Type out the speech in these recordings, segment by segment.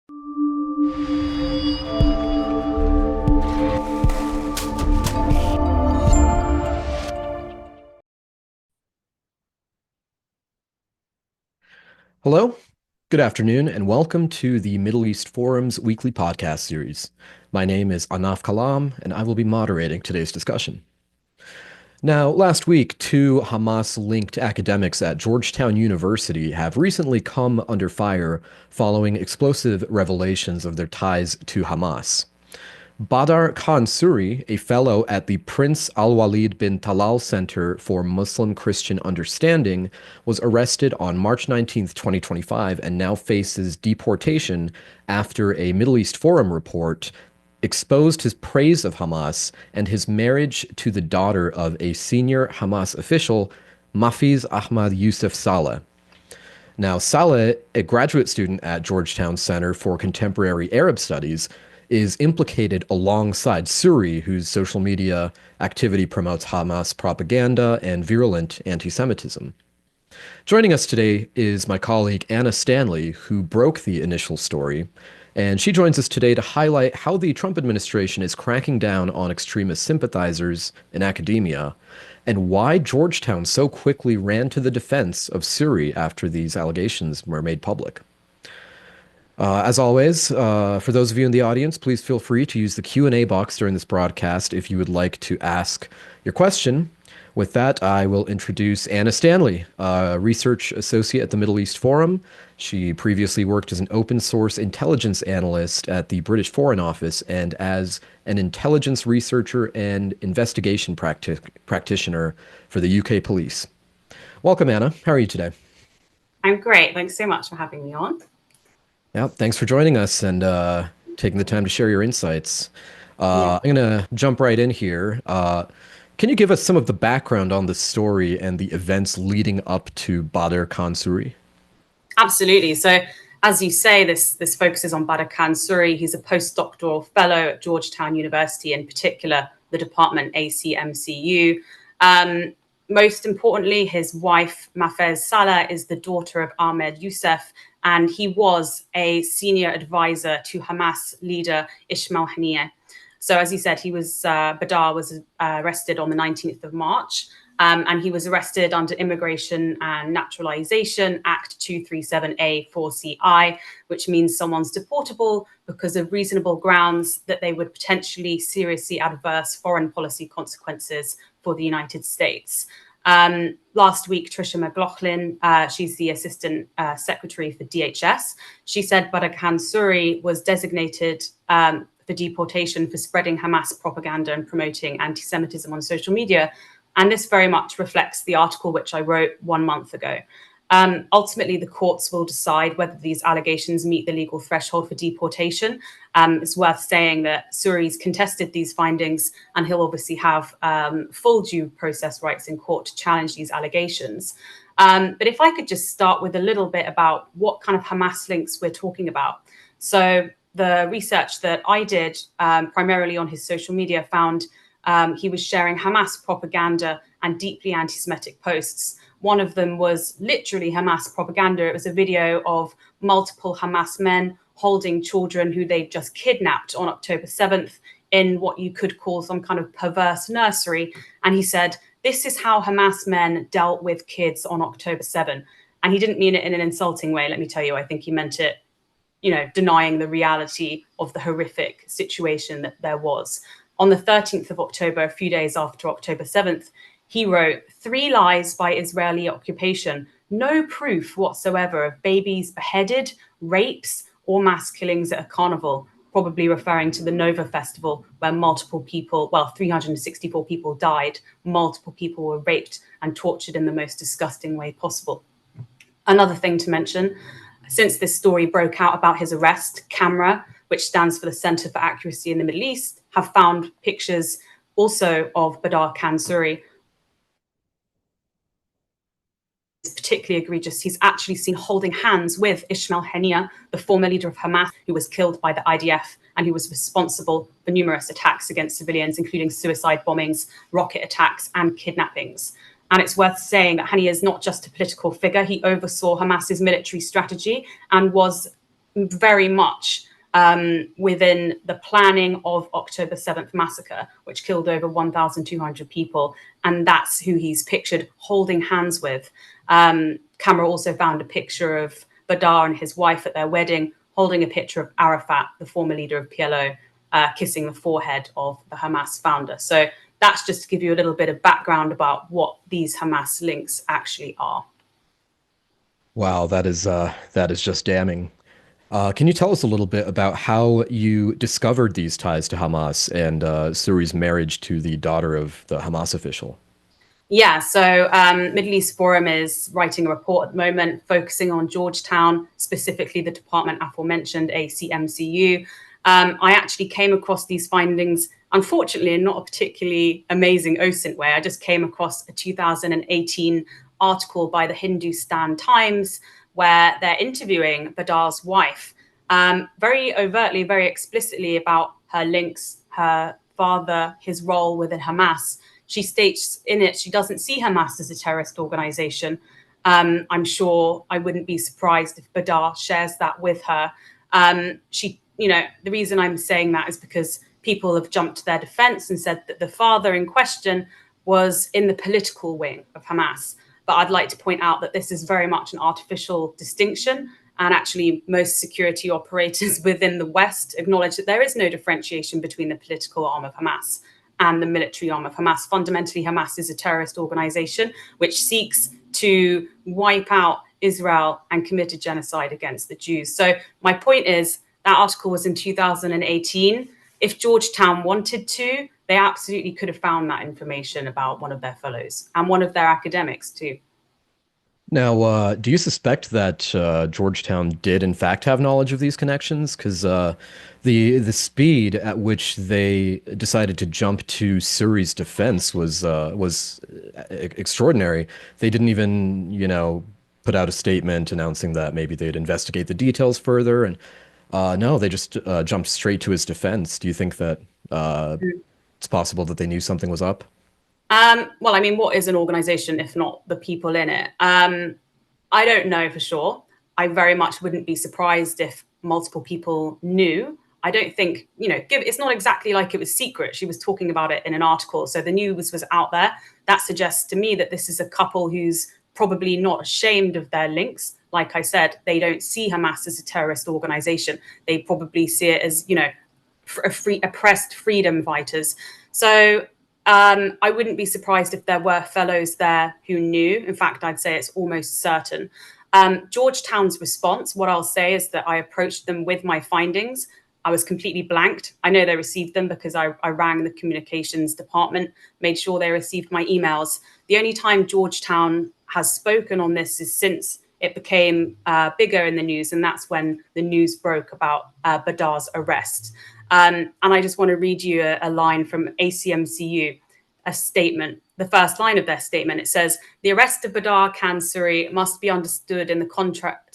Hello, good afternoon, and welcome to the Middle East Forum's weekly podcast series. My name is Anaf Kalam, and I will be moderating today's discussion. Now, last week, two Hamas-linked academics at Georgetown University have recently come under fire following explosive revelations of their ties to Hamas. Badr Khan Suri, a fellow at the Prince Al-Walid bin Talal Center for Muslim-Christian Understanding, was arrested on March 19th, 2025, and now faces deportation after a Middle East Forum report exposed his praise of Hamas and his marriage to the daughter of a senior Hamas official, Mafiz Ahmad Youssef Saleh. Now, Saleh, a graduate student at Georgetown Center for Contemporary Arab Studies, is implicated alongside Suri, whose social media activity promotes Hamas propaganda and virulent anti-Semitism. Joining us today is my colleague Anna Stanley, who broke the initial story, and she joins us today to highlight how the Trump administration is cracking down on extremist sympathizers in academia, and why Georgetown so quickly ran to the defense of Suri after these allegations were made public. As always, for those of you in the audience, please feel free to use the Q&A box during this broadcast if you would like to ask your question. With that, I will introduce Anna Stanley, a research associate at the Middle East Forum. She previously worked as an open source intelligence analyst at the British Foreign Office and as an intelligence researcher and investigation practitioner for the UK Police. Welcome, Anna. How are you today? I'm great. Thanks so much for having me on. Yeah, thanks for joining us and taking the time to share your insights. I'm going to jump right in here. Can you give us some of the background on the story and the events leading up to Badr Khan Suri? Absolutely. So, as you say, this focuses on Badr Khan Suri. He's a postdoctoral fellow at Georgetown University, in particular the department ACMCU. Most importantly, his wife, Mafiz Saleh, is the daughter of Ahmed Youssef, and he was a senior advisor to Hamas leader Ismail Haniyeh. So as you said, Badr was arrested on the 19th of March, and he was arrested under Immigration and Naturalization Act 237A 4CI, which means someone's deportable because of reasonable grounds that they would potentially seriously adverse foreign policy consequences for the United States. Last week, Tricia McLaughlin, she's the Assistant Secretary for DHS, she said Badr Khan Suri was designated for deportation for spreading Hamas propaganda and promoting anti-Semitism on social media. And this very much reflects the article which I wrote 1 month ago. Ultimately, the courts will decide whether these allegations meet the legal threshold for deportation. It's worth saying that Suri's contested these findings, and he'll obviously have full due process rights in court to challenge these allegations. But if I could just start with a little bit about what kind of Hamas links we're talking about. So the research that I did primarily on his social media found he was sharing Hamas propaganda and deeply anti-Semitic posts. One of them was literally Hamas propaganda. It was a video of multiple Hamas men holding children who they'd just kidnapped on October 7th in what you could call some kind of perverse nursery. And he said, this is how Hamas men dealt with kids on October 7th. And he didn't mean it in an insulting way, let me tell you. I think he meant it, denying the reality of the horrific situation that there was. On the 13th of October, a few days after October 7th, he wrote, 3 lies by Israeli occupation, no proof whatsoever of babies beheaded, rapes, or mass killings at a carnival, probably referring to the Nova Festival, where 364 people died, multiple people were raped and tortured in the most disgusting way possible. Another thing to mention, since this story broke out about his arrest, Camera, which stands for the Center for Accuracy in the Middle East, have found pictures also of Badr Khan Suri. It's particularly egregious. He's actually seen holding hands with Ismail Haniyeh, the former leader of Hamas, who was killed by the IDF and who was responsible for numerous attacks against civilians, including suicide bombings, rocket attacks, and kidnappings. And it's worth saying that Haniyeh is not just a political figure. He oversaw Hamas's military strategy and was very much within the planning of October 7th massacre, which killed over 1,200 people. And that's who he's pictured holding hands with. Camera also found a picture of Badr and his wife at their wedding, holding a picture of Arafat, the former leader of PLO, kissing the forehead of the Hamas founder. So that's just to give you a little bit of background about what these Hamas links actually are. Wow, that is just damning. Can you tell us a little bit about how you discovered these ties to Hamas and Suri's marriage to the daughter of the Hamas official? Yeah, so Middle East Forum is writing a report at the moment focusing on Georgetown, specifically the department aforementioned, ACMCU. I actually came across these findings, unfortunately, in not a particularly amazing OSINT way. I just came across a 2018 article by the Hindustan Times where they're interviewing Badr's wife very overtly, very explicitly about her links, her father, his role within Hamas. She states in it she doesn't see Hamas as a terrorist organization. I'm sure I wouldn't be surprised if Badr shares that with her. The reason I'm saying that is because people have jumped to their defense and said that the father in question was in the political wing of Hamas. But I'd like to point out that this is very much an artificial distinction. And actually, most security operators within the West acknowledge that there is no differentiation between the political arm of Hamas and the military arm of Hamas. Fundamentally, Hamas is a terrorist organization which seeks to wipe out Israel and commit a genocide against the Jews. So my point is that article was in 2018. If Georgetown wanted to, they absolutely could have found that information about one of their fellows and one of their academics too. Now, do you suspect that Georgetown did in fact have knowledge of these connections? Because the speed at which they decided to jump to Suri's defense was extraordinary. They didn't even, put out a statement announcing that maybe they'd investigate the details further, and no, they just jumped straight to his defense. Do you think that it's possible that they knew something was up? Well, I mean, what is an organization if not the people in it? I don't know for sure. I very much wouldn't be surprised if multiple people knew. I don't think, it's not exactly like it was secret. She was talking about it in an article. So the news was out there. That suggests to me that this is a couple who's probably not ashamed of their links. Like I said, they don't see Hamas as a terrorist organization. They probably see it as, oppressed freedom fighters. So I wouldn't be surprised if there were fellows there who knew. In fact, I'd say it's almost certain. Georgetown's response, what I'll say is that I approached them with my findings. I was completely blanked. I know they received them because I rang the communications department, made sure they received my emails. The only time Georgetown has spoken on this is since it became bigger in the news, and that's when the news broke about Badr's arrest. And I just want to read you a line from ACMCU, a statement, the first line of their statement. It says, the arrest of Badr Khan Suri must be understood in the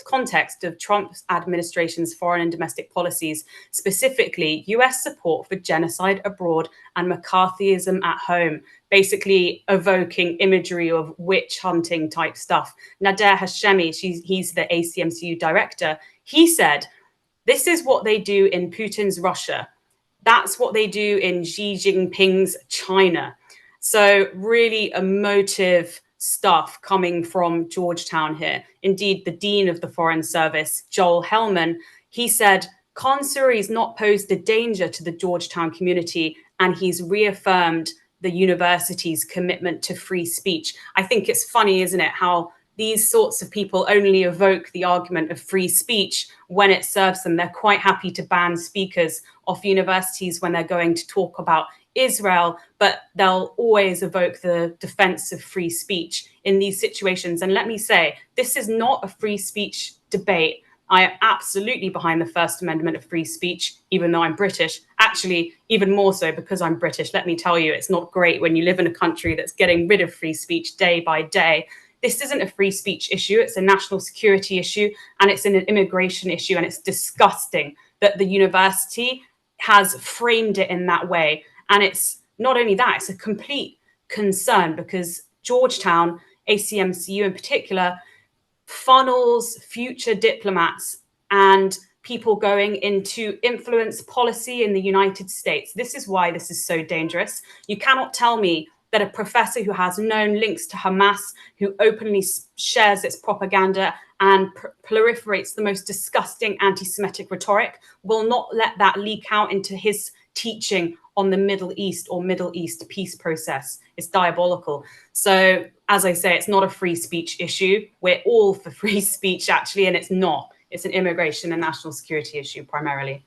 context of Trump's administration's foreign and domestic policies, specifically US support for genocide abroad and McCarthyism at home, basically evoking imagery of witch hunting type stuff. Nader Hashemi, he's the ACMCU director, he said, this is what they do in Putin's Russia. That's what they do in Xi Jinping's China. So really emotive stuff coming from Georgetown here. Indeed, the dean of the Foreign Service, Joel Hellman, he said, Khan Suri's not posed a danger to the Georgetown community, and he's reaffirmed the university's commitment to free speech. I think it's funny, isn't it, how these sorts of people only evoke the argument of free speech when it serves them. They're quite happy to ban speakers off universities when they're going to talk about Israel, but they'll always evoke the defense of free speech in these situations. And let me say, this is not a free speech debate. I am absolutely behind the First Amendment of free speech, even though I'm British. Actually, even more so because I'm British. Let me tell you, it's not great when you live in a country that's getting rid of free speech day by day. This isn't a free speech issue. It's a national security issue, and it's an immigration issue. And it's disgusting that the university has framed it in that way. And it's not only that, it's a complete concern because Georgetown, ACMCU in particular, funnels future diplomats and people going into influence policy in the United States. This is why this is so dangerous. You cannot tell me that a professor who has known links to Hamas, who openly shares its propaganda and proliferates the most disgusting anti-Semitic rhetoric, will not let that leak out into his teaching on the Middle East or Middle East peace process. It's diabolical. So, as I say, it's not a free speech issue. We're all for free speech, actually, and it's not. It's an immigration and national security issue primarily.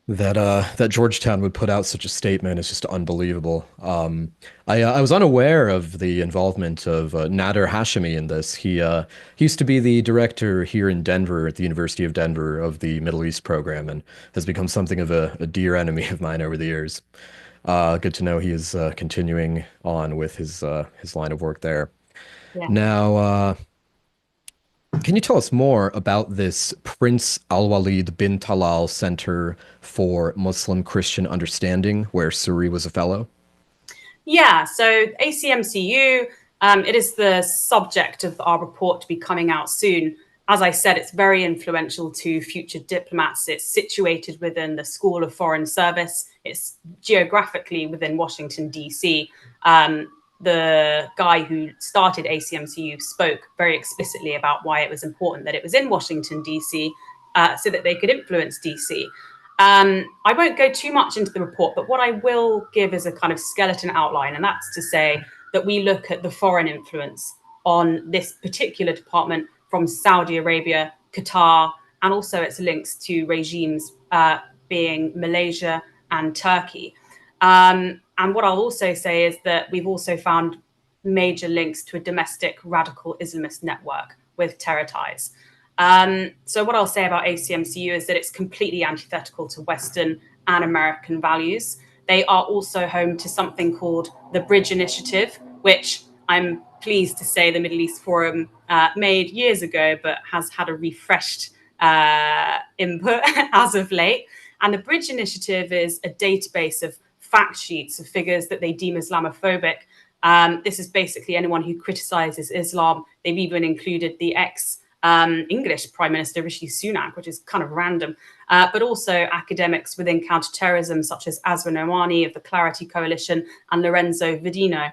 That Georgetown would put out such a statement is just unbelievable. I was unaware of the involvement of Nader Hashemi in this. He used to be the director here in Denver at the University of Denver of the Middle East program and has become something of a dear enemy of mine over the years. Good to know he is continuing on with his line of work there. Yeah. Now, can you tell us more about this Prince Al-Walid bin Talal Center for Muslim Christian Understanding, where Suri was a fellow? Yeah, so ACMCU, it is the subject of our report to be coming out soon. As I said, it's very influential to future diplomats. It's situated within the School of Foreign Service. It's geographically within Washington, D.C. The guy who started ACMCU spoke very explicitly about why it was important that it was in Washington, D.C., so that they could influence D.C. I won't go too much into the report, but what I will give is a kind of skeleton outline, and that's to say that we look at the foreign influence on this particular department from Saudi Arabia, Qatar, and also its links to regimes being Malaysia and Turkey. And what I'll also say is that we've also found major links to a domestic radical Islamist network with terror ties. So what I'll say about ACMCU is that it's completely antithetical to Western and American values. They are also home to something called the Bridge Initiative, which I'm pleased to say the Middle East Forum made years ago, but has had a refreshed input as of late. And the Bridge Initiative is a database of fact sheets of figures that they deem Islamophobic. This is basically anyone who criticizes Islam. They've even included the English Prime Minister Rishi Sunak, which is kind of random, but also academics within counterterrorism, such as Asra Nomani of the Clarity Coalition and Lorenzo Vidino,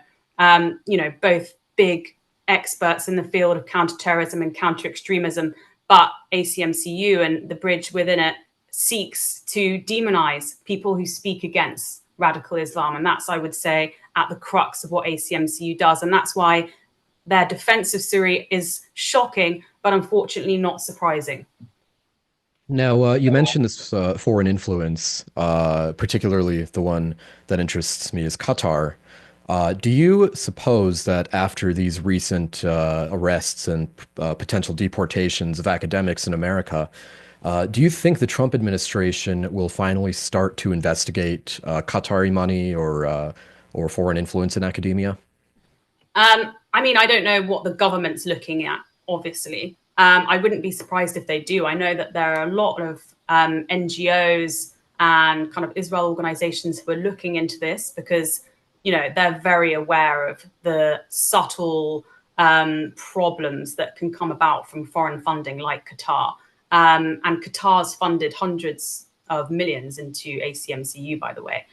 both big experts in the field of counterterrorism and counter-extremism. But ACMCU and the bridge within it seeks to demonize people who speak against radical Islam. And that's, I would say, at the crux of what ACMCU does. And that's why their defense of Suri is shocking, but unfortunately not surprising. Now, you mentioned this foreign influence, particularly the one that interests me is Qatar. Do you suppose that after these recent arrests and potential deportations of academics in America, do you think the Trump administration will finally start to investigate Qatari money or foreign influence in academia? I mean, I don't know what the government's looking at, obviously. I wouldn't be surprised if they do. I know that there are a lot of NGOs and kind of Israel organizations who are looking into this because, they're very aware of the subtle problems that can come about from foreign funding like Qatar. And Qatar's funded hundreds of millions into ACMCU, by the way.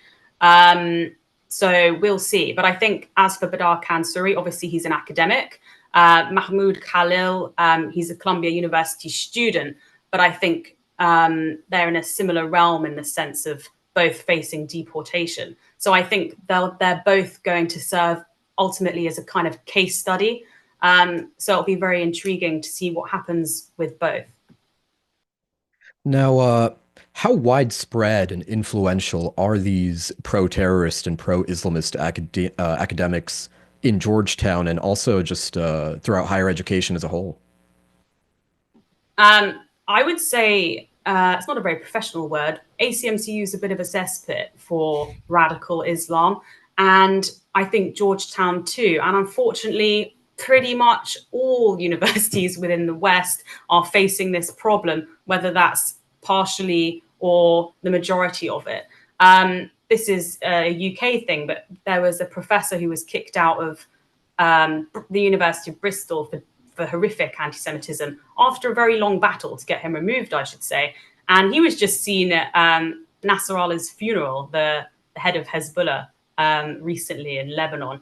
So we'll see. But I think as for Badr Khansuri, obviously he's an academic. Mahmoud Khalil, he's a Columbia University student. But I think they're in a similar realm in the sense of both facing deportation. So I think they're both going to serve ultimately as a kind of case study. So it'll be very intriguing to see what happens with both. Now, how widespread and influential are these pro-terrorist and pro-Islamist academics in Georgetown and also just throughout higher education as a whole? I would say it's not a very professional word. ACMCU is a bit of a cesspit for radical Islam. And I think Georgetown too. And unfortunately, pretty much all universities within the West are facing this problem, whether that's partially or the majority of it. This is a UK thing, but there was a professor who was kicked out of the University of Bristol for for horrific anti-Semitism after a very long battle to get him removed, I should say. And he was just seen at Nasrallah's funeral, the head of Hezbollah, recently in Lebanon.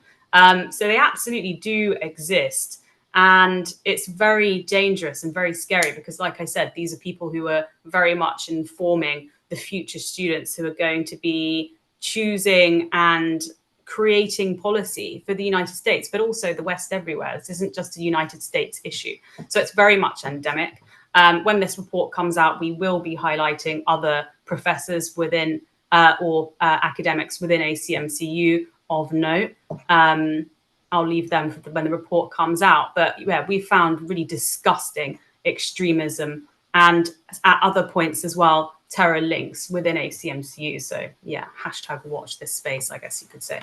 So they absolutely do exist. And it's very dangerous and very scary because, like I said, these are people who are very much informing the future students who are going to be choosing and creating policy for the United States, but also the West everywhere. This isn't just a United States issue. So it's very much endemic. When this report comes out, we will be highlighting other professors within or academics within ACMCU of note. I'll leave them for when the report comes out. But yeah, we found really disgusting extremism and at other points as well, terror links within ACMCU. So yeah, hashtag watch this space, I guess you could say.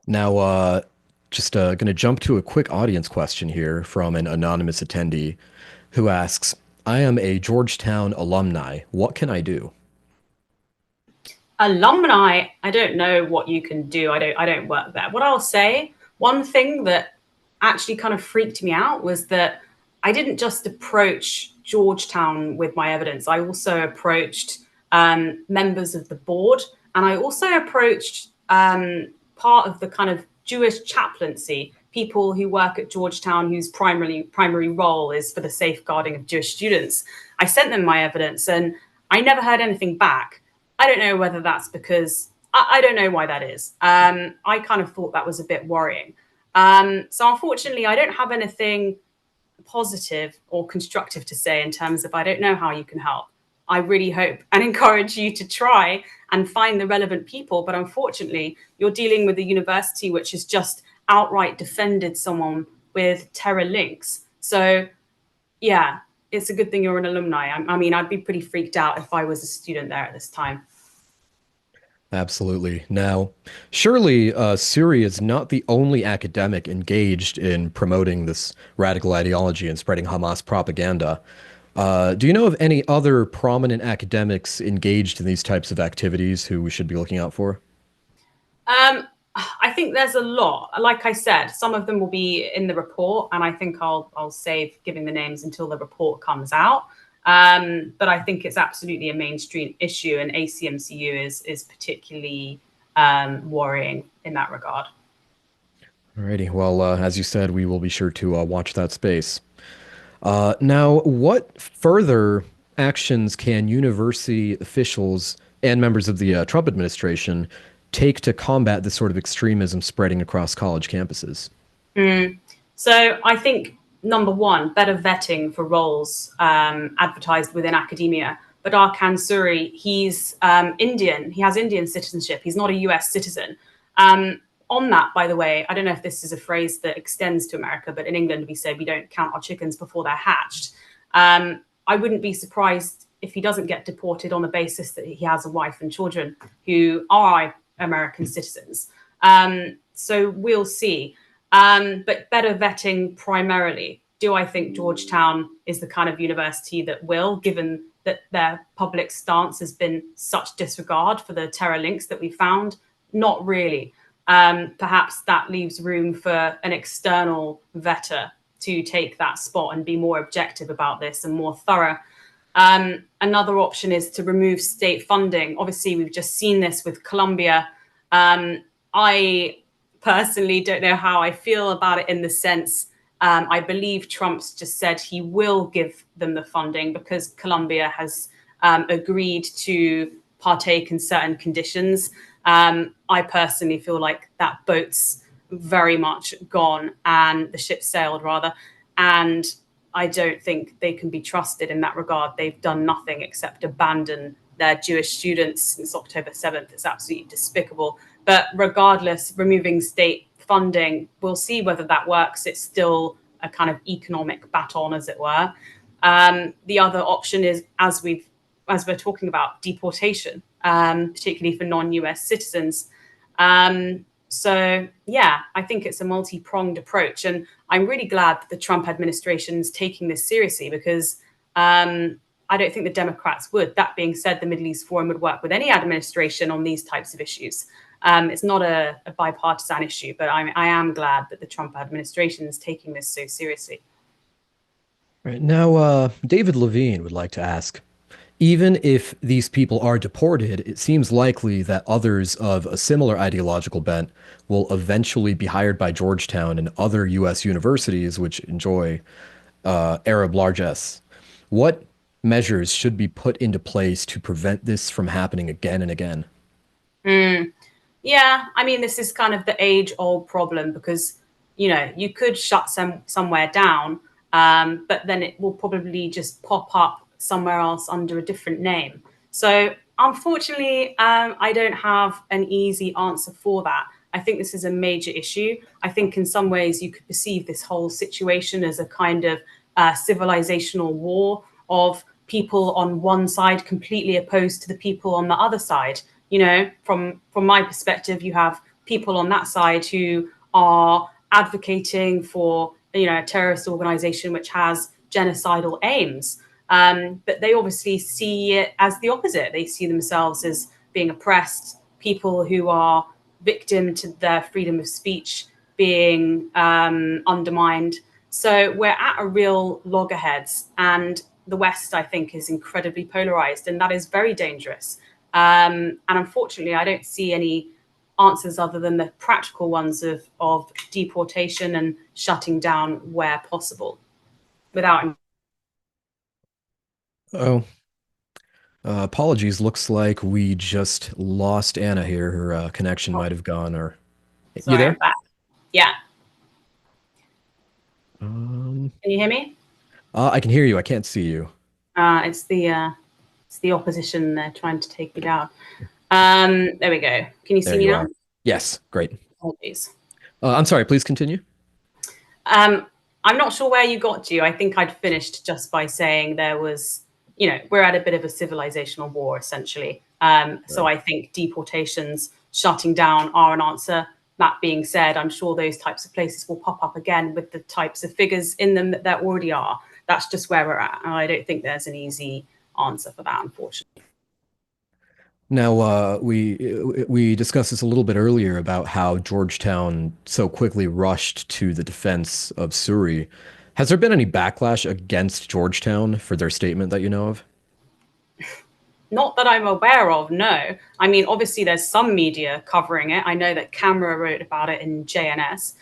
Now, just going to jump to a quick audience question here from an anonymous attendee who asks, I am a Georgetown alumni. What can I do? Alumni, I don't know what you can do. I don't work there. What I'll say, one thing that actually kind of freaked me out was that I didn't just approach Georgetown with my evidence. I also approached members of the board, and I also approached part of the kind of Jewish chaplaincy, people who work at Georgetown whose primary role is for the safeguarding of Jewish students. I sent them my evidence, and I never heard anything back. I don't know whether that's because I don't know why that is. I kind of thought that was a bit worrying. So unfortunately, I don't have anything positive or constructive to say in terms of I don't know how you can help. I really hope and encourage you to try and find the relevant people. But unfortunately, you're dealing with a university which has just outright defended someone with terror links. So yeah, it's a good thing you're an alumni. I mean, I'd be pretty freaked out if I was a student there at this time. Absolutely. Now, surely Suri is not the only academic engaged in promoting this radical ideology and spreading Hamas propaganda. Do you know of any other prominent academics engaged in these types of activities who we should be looking out for? I think there's a lot. Like I said, some of them will be in the report, and I think I'll save giving the names until the report comes out. But I think it's absolutely a mainstream issue, and ACMCU is particularly worrying in that regard. Alrighty. Well, as you said, we will be sure to watch that space. Now, what further actions can university officials and members of the Trump administration take to combat this sort of extremism spreading across college campuses? So I think number one, better vetting for roles advertised within academia. But Arkan Suri, he's Indian. He has Indian citizenship. He's not a US citizen. On that, by the way, I don't know if this is a phrase that extends to America, but in England, we say we don't count our chickens before they're hatched. I wouldn't be surprised if he doesn't get deported on the basis that he has a wife and children who are American citizens. So we'll see. But better vetting primarily. Do I think Georgetown is the kind of university that will, given that their public stance has been such disregard for the terror links that we found? Not really. Perhaps that leaves room for an external vetter to take that spot and be more objective about this and more thorough. Another option is to remove state funding. Obviously, we've just seen this with Columbia. I personally don't know how I feel about it in the sense I believe Trump's just said he will give them the funding because Columbia has agreed to partake in certain conditions. I personally feel like that boat's very much gone and the ship sailed rather. And I don't think they can be trusted in that regard. They've done nothing except abandon their Jewish students since October 7th. It's absolutely despicable. But regardless, removing state funding, we'll see whether that works. It's still a kind of economic baton, as it were. The other option is, as we're talking about, deportation, particularly for non-US citizens. So yeah, I think it's a multi-pronged approach, and I'm really glad that the Trump administration's taking this seriously because I don't think the Democrats would. That being said, the Middle East Forum would work with any administration on these types of issues. It's not a bipartisan issue, but I am glad that the Trump administration is taking this so seriously. Right. Now, David Levine would like to ask, even if these people are deported, it seems likely that others of a similar ideological bent will eventually be hired by Georgetown and other U.S. universities which enjoy Arab largesse. What measures should be put into place to prevent this from happening again and again? Mm. Yeah, I mean, this is kind of the age-old problem because you could shut somewhere down, but then it will probably just pop up somewhere else under a different name. So unfortunately, I don't have an easy answer for that. I think this is a major issue. I think in some ways you could perceive this whole situation as a kind of civilizational war of people on one side completely opposed to the people on the other side. From my perspective, you have people on that side who are advocating for a terrorist organization which has genocidal aims, but they obviously see it as the opposite. They see themselves as being oppressed, people who are victim to their freedom of speech being undermined. So we're at a real loggerheads, and the West, I think, is incredibly polarized, and that is very dangerous. And unfortunately, I don't see any answers other than the practical ones of deportation and shutting down where possible without. Oh, apologies. Looks like we just lost Anna here. Her connection Oh, might have gone. Or you sorry, I'm there? back. Yeah. Um, Can you hear me? I can hear you. I can't see you. It's the opposition. They're trying to take me down. There we go. Can you see There me you now? are. Yes, great. Apologies. I'm sorry. Please continue. Um, I'm not sure where you got to. I think I'd finished just by saying there was, we're at a bit of a civilizational war, essentially. So Right. I think deportations, shutting down are an answer. That being said, I'm sure those types of places will pop up again with the types of figures in them that there already are. That's just where we're at. And I don't think there's an easy answer for that, unfortunately. Now, we discussed this a little bit earlier about how Georgetown so quickly rushed to the defense of Suri. Has there been any backlash against Georgetown for their statement that you know of? Not that I'm aware of, no. I mean, obviously, there's some media covering it. I know that Camera wrote about it in JNS.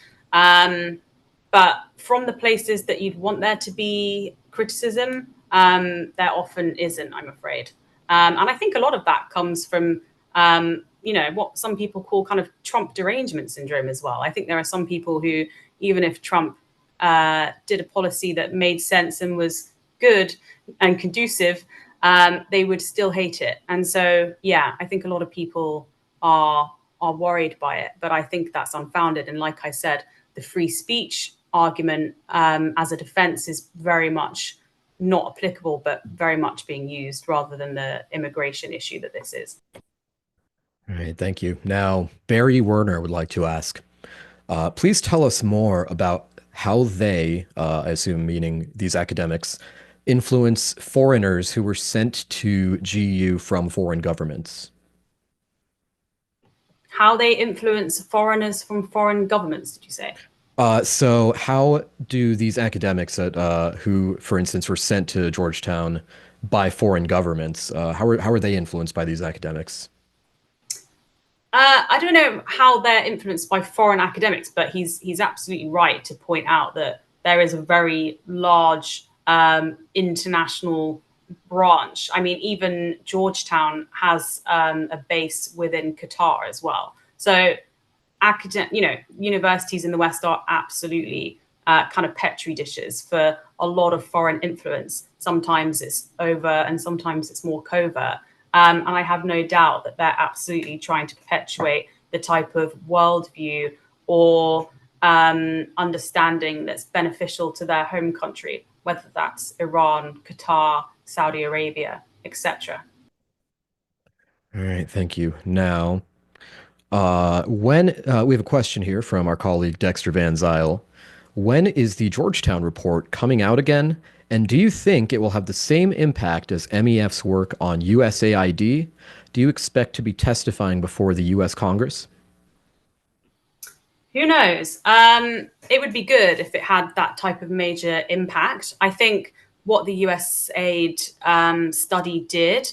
But from the places that you'd want there to be criticism, there often isn't, I'm afraid. And I think a lot of that comes from, what some people call kind of Trump derangement syndrome as well. I think there are some people who, even if Trump did a policy that made sense and was good and conducive, they would still hate it. And so, yeah, I think a lot of people are worried by it, but I think that's unfounded. And like I said, the free speech argument as a defense is very much not applicable, but very much being used rather than the immigration issue that this is. All right, thank you. Now, Barry Werner would like to ask, please tell us more about how they, I assume meaning these academics, influence foreigners who were sent to GU from foreign governments. How they influence foreigners from foreign governments, did you say? So how do these academics that who, for instance, were sent to Georgetown by foreign governments, how are they influenced by these academics? I don't know how they're influenced by foreign academics, but he's absolutely right to point out that there is a very large international branch. I mean, even Georgetown has a base within Qatar as well. So, universities in the West are absolutely kind of petri dishes for a lot of foreign influence. Sometimes it's overt and sometimes it's more covert. And I have no doubt that they're absolutely trying to perpetuate the type of worldview or understanding that's beneficial to their home country, whether that's Iran, Qatar, Saudi Arabia, etc. All right, thank you. Now, when we have a question here from our colleague Dexter Van Zyl. When is the Georgetown report coming out again? And do you think it will have the same impact as MEF's work on USAID? Do you expect to be testifying before the US Congress? Who knows? It would be good if it had that type of major impact. I think what the USAID study did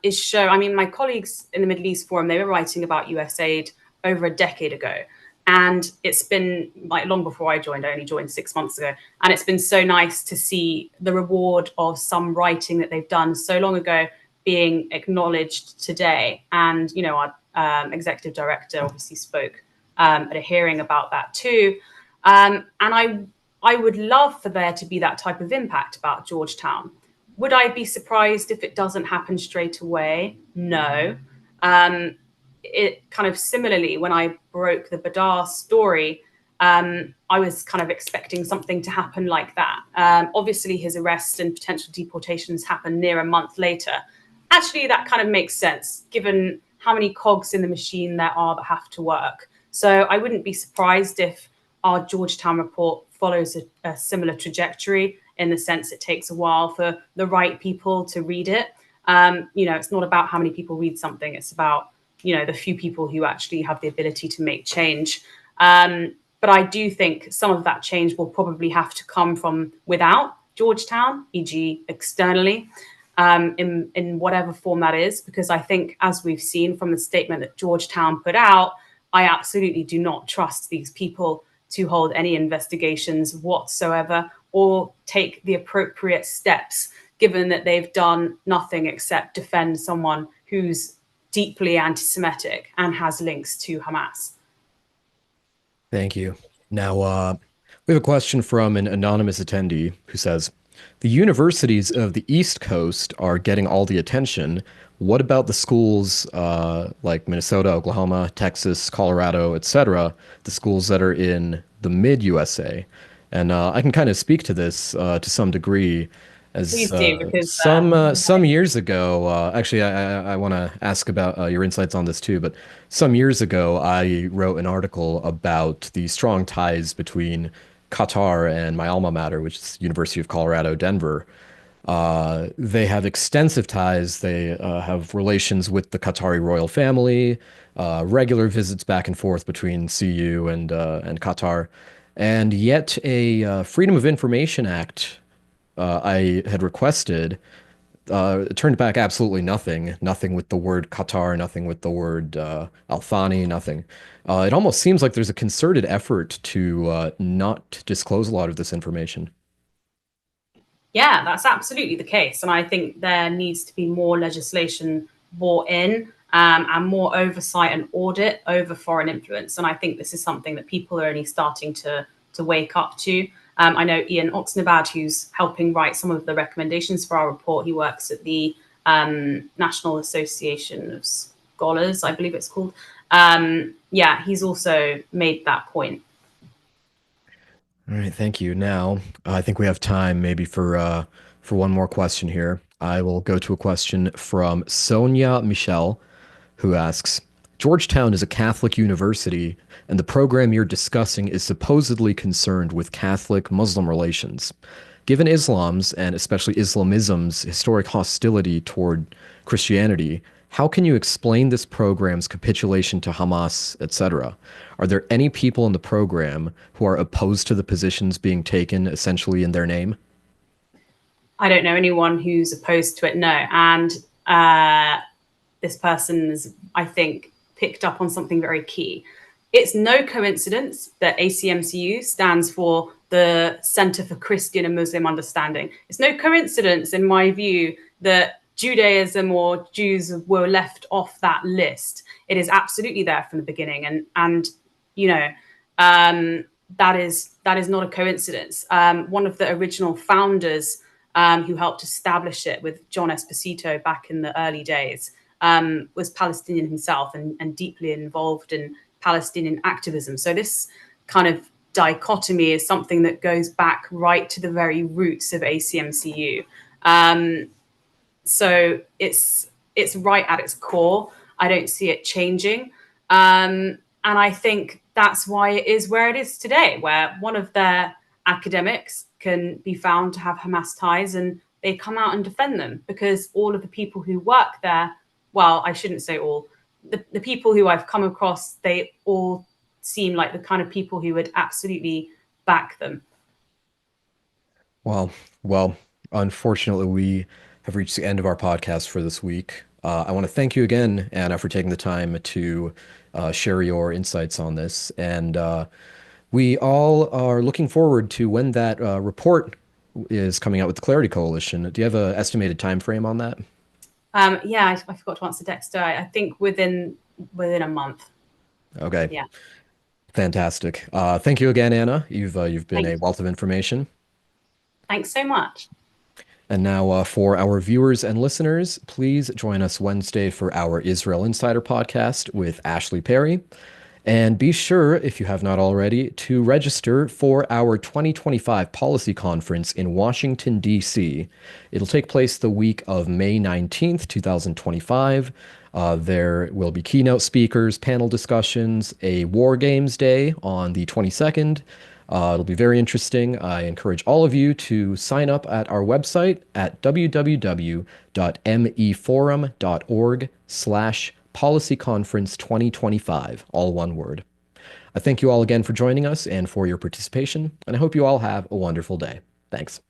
is show. I mean, my colleagues in the Middle East Forum, they were writing about USAID over a decade ago. And it's been like long before I joined. I only joined 6 months ago. And it's been so nice to see the reward of some writing that they've done so long ago being acknowledged today. And, you know, our executive director obviously spoke at a hearing about that too. And I would love for there to be that type of impact about Georgetown. Would I be surprised if it doesn't happen straight away? No. It kind of similarly, when I broke the Badar story, I was kind of expecting something to happen like that. Obviously, his arrest and potential deportations happened near a month later. Actually, that kind of makes sense given how many cogs in the machine there are that have to work. So I wouldn't be surprised if our Georgetown report follows a similar trajectory, in the sense it takes a while for the right people to read it. You know, it's not about how many people read something. It's about, you know, the few people who actually have the ability to make change. But I do think some of that change will probably have to come from without Georgetown, e.g. externally, in whatever form that is, because I think, as we've seen from the statement that Georgetown put out, I absolutely do not trust these people to hold any investigations whatsoever or take the appropriate steps, given that they've done nothing except defend someone who's deeply anti-Semitic and has links to Hamas. Thank you. Now, we have a question from an anonymous attendee who says, the universities of the East Coast are getting all the attention. What about the schools like Minnesota, Oklahoma, Texas, Colorado, etc., the schools that are in the mid-USA? And I can kind of speak to this to some degree, as Please do, because some years ago, actually, I want to ask about your insights on this too. But some years ago, I wrote an article about the strong ties between Qatar and my alma mater, which is University of Colorado, Denver. They have extensive ties. They have relations with the Qatari royal family, regular visits back and forth between CU and Qatar, and yet a Freedom of Information Act I had requested turned back absolutely nothing. Nothing with the word Qatar, nothing with the word Al Thani, nothing. It almost seems like there's a concerted effort to not disclose a lot of this information. yeah, that's absolutely the case. And I think there needs to be more legislation brought in, and more oversight and audit over foreign influence. And I think this is something that people are only starting to wake up to. I know Ian Oxenabad, who's helping write some of the recommendations for our report. He works at the National Association of Scholars, I believe it's called. Yeah, he's also made that point. All right, thank you. Now, I think we have time maybe for one more question here. I will go to a question from Sonia Michel, who asks, Georgetown is a Catholic university, and the program you're discussing is supposedly concerned with Catholic-Muslim relations. Given Islam's, and especially Islamism's, historic hostility toward Christianity, how can you explain this program's capitulation to Hamas, etc.? Are there any people in the program who are opposed to the positions being taken essentially in their name? I don't know anyone who's opposed to it, no. And this person is, I think, picked up on something very key. It's no coincidence that ACMCU stands for the Center for Christian and Muslim Understanding. It's no coincidence, in my view, that Judaism or Jews were left off that list. It is absolutely there from the beginning, and you know, that is not a coincidence. One of the original founders who helped establish it with John Esposito back in the early days was Palestinian himself and deeply involved in Palestinian activism. So this kind of dichotomy is something that goes back right to the very roots of ACMCU. So it's right at its core. I don't see it changing. And I think that's why it is where it is today, where one of their academics can be found to have Hamas ties, and they come out and defend them, because all of the people who work there, well, I shouldn't say all, the people who I've come across, they all seem like the kind of people who would absolutely back them. Well, well, unfortunately, we have reached the end of our podcast for this week. I want to thank you again, Anna, for taking the time to share your insights on this. And we all are looking forward to when that report is coming out with the Clarity Coalition. Do you have an estimated time frame on that? Yeah, I forgot to answer Dexter. I think within a month. Okay, Yeah. fantastic. Thank you again, Anna. You've been a Thank wealth of information. Thanks so much. And now, for our viewers and listeners, please join us Wednesday for our Israel Insider podcast with Ashley Perry. And be sure, if you have not already, to register for our 2025 policy conference in Washington, D.C. It'll take place the week of May 19th, 2025. There will be keynote speakers, panel discussions, a War Games Day on the 22nd. It'll be very interesting. I encourage all of you to sign up at our website at www.meforum.org/Policy Conference 2025, all one word. I thank you all again for joining us and for your participation, and I hope you all have a wonderful day. Thanks.